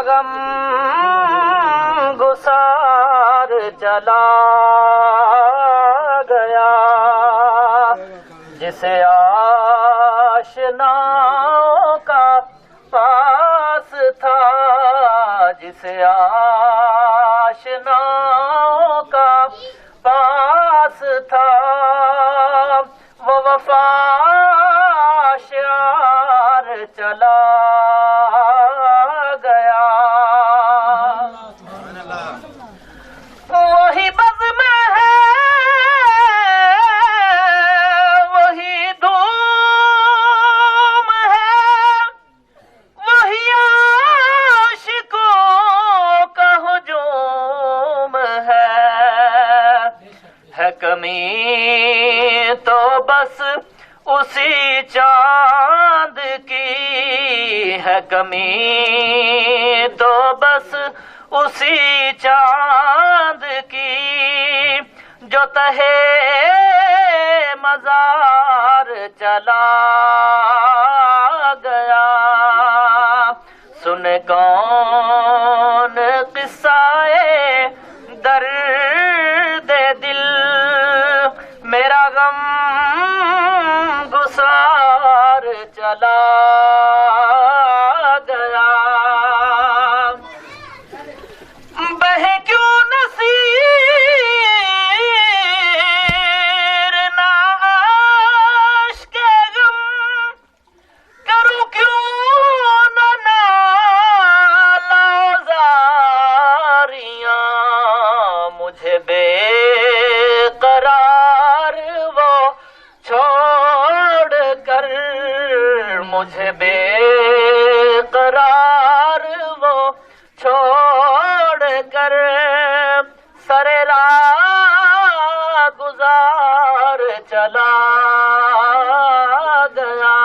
غم گسار چلا گیا، جسے آشناؤں کا پاس تھا، جسے آشناؤں کا پاس تھا، وہ وفا شعار چلا گیا۔ وہی بزم ہے، وہی دھوم ہے، وہی عاشقوں کا ہجوم ہے کمی تو بس اسی چاند کی، ہے کمی تو بس اسی چاند کی، جو تہے مزار چلا گیا۔ سن کون قصہ درد دل، میرا غم گسار چلا گیا۔ بہے کیوں نصیر نہ اشک غم، کروں کیوں نہ نالہ زاریاں، مجھے بے قرار وہ چھوڑ کر، مجھے بے قرار وہ چھوڑ کر، سر راہ گزار چلا گیا۔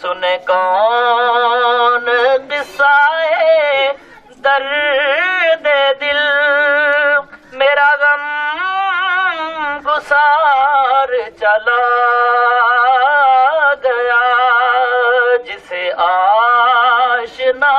سن کون قصہ درد دل، میرا غم گسار چلا گیا، جسے آشنا